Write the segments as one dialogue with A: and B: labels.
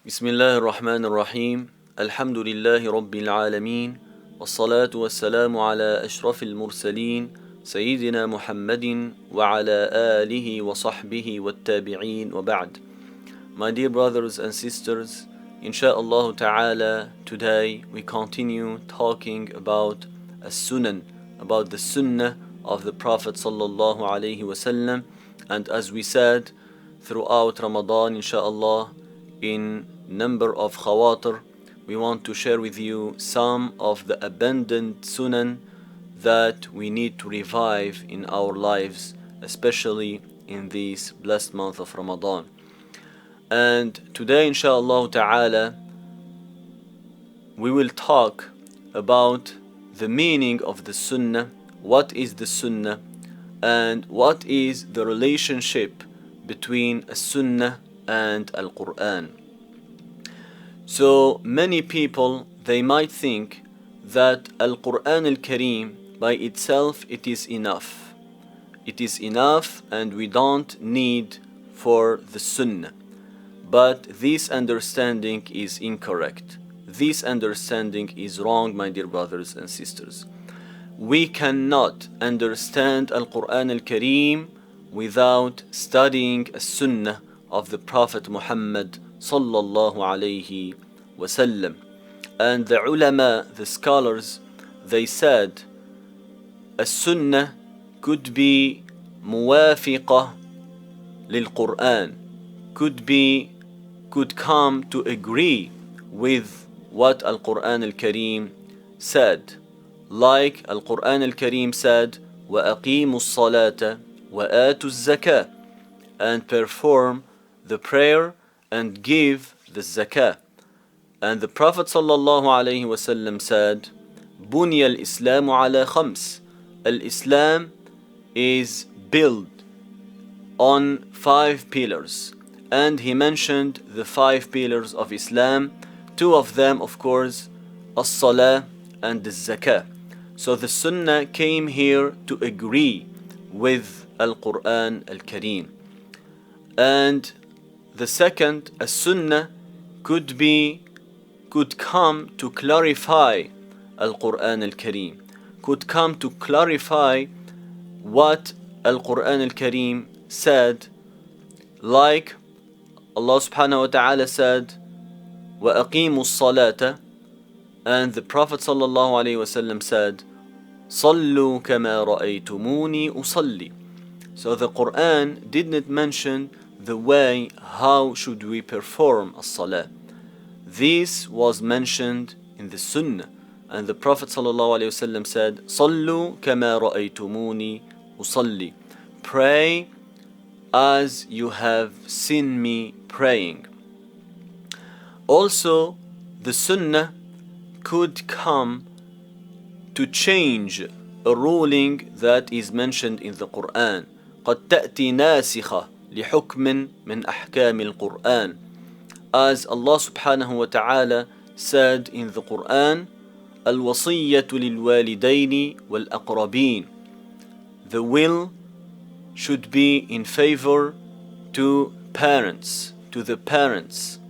A: بسم الله الرحمن الرحيم الحمد لله رب العالمين والصلاة والسلام على أشرف المرسلين سيدنا محمد وعلى آله وصحبه والتابعين وبعد. My dear brothers and sisters, insha'Allah ta'ala, today we continue talking about as-sunan, about the sunnah of the Prophet sallallahu alaihi wasallam. And as we said, throughout Ramadan, insha'Allah, in number of khawatir, we want to share with you some of the abandoned sunan that we need to revive in our lives, especially in this blessed month of Ramadan. And today, insha'Allah ta'ala, we will talk about the meaning of the sunnah, what is the sunnah, and what is the relationship between a sunnah and Al-Quran. So many people, they might think that Al-Quran Al-Kareem by itself it is enough. It is enough and we don't need for the sunnah. But this understanding is incorrect. This understanding is wrong, my dear brothers and sisters. We cannot understand Al-Quran Al-Kareem without studying a sunnah of the Prophet Muhammad sallallahu alayhi wasallam. And the ulama, the scholars, they said a sunnah could be muwafiqah lil Quran, could come to agree with what Al-Quran Al-Kareem said. Like Al-Quran Al-Kareem said, وَأَقِيمُوا الصَّلَاةَ وَآتُوا الزَّكَاةَ, and perform the prayer and give the zakah. And the Prophet sallallahu alaihi wasallam said, بُنِيَ الْإِسْلَامُ عَلَى خَمْسٍ, Al-Islam is built on 5 pillars. And he mentioned the 5 pillars of Islam, 2 of them of course, as-salah and the zakah. So the sunnah came here to agree with Al-Quran Al-Kareem. And the second, a sunnah could come to clarify Al-Quran Al-Kareem, could come to clarify what Al-Quran Al-Kareem said, like Allah subhanahu wa ta'ala said, وَأَقِيمُوا الصَّلَاةَ, and the Prophet sallallahu alayhi wasallam said, صَلُّوا كَمَا رَأَيْتُمُونِي أُصَلِّي. So the Quran did not mention the way how should we perform as-salah. This was mentioned in the sunnah, and the Prophet sallallahu alayhi wasallam said, صَلُّوا كَمَا رَأَيْتُمُونِي أُصَلِّي, pray as you have seen me praying. Also, the sunnah could come to change a ruling that is mentioned in the Quran. قد تأتي ناسخة لحكم من أحكام القرآن. As Allah subhanahu wa ta'ala said in the Quran, الوصية للوالدين والأقربين, the will should be in favor to parents, to the parents.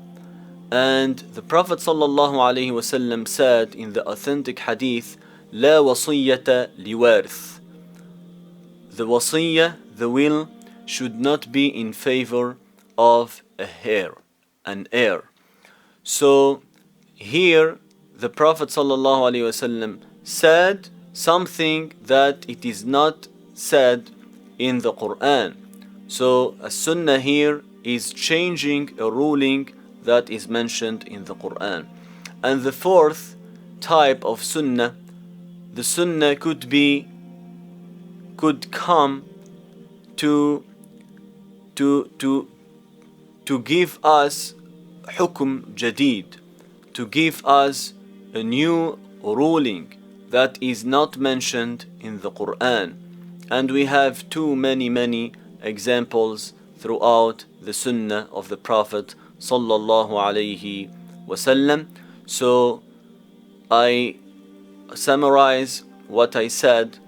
A: And the Prophet sallallahu alaihi wasallam said in the authentic hadith, لا وصية لوارث, the wasiyah, the will, should not be in favor of a heir, an heir. So here the Prophet sallallahu alaihi wasallam said something that it is not said in the Quran. So a sunnah here is changing a ruling that is mentioned in the Quran. And the fourth type of sunnah, the sunnah could come to give us hukum jadid, to give us a new ruling that is not mentioned in the Quran. And we have too many examples throughout the sunnah of the Prophet sallallahu alayhi wasallam. So I summarize what I said.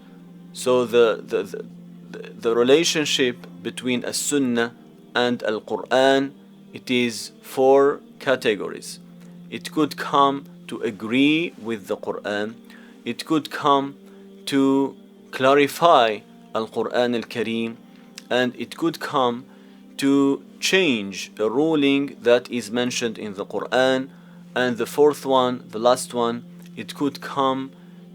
A: So the relationship between a sunnah and Al-Quran, it is 4 categories. It could come to agree with the Quran. It could come to clarify Al-Quran Al-Kareem, and it could come to change a ruling that is mentioned in the Quran. And the fourth one, the last one, it could come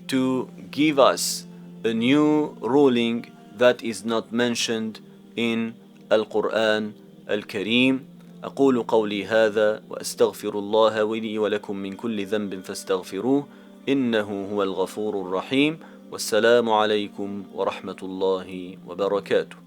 A: to give us a new ruling that is not mentioned in Al-Quran Al-Kareem. أقول قولي هذا وأستغفر الله لي ولكم من كل ذنب فاستغفروه إنه هو الغفور الرحيم. والسلام عليكم ورحمة الله وبركاته.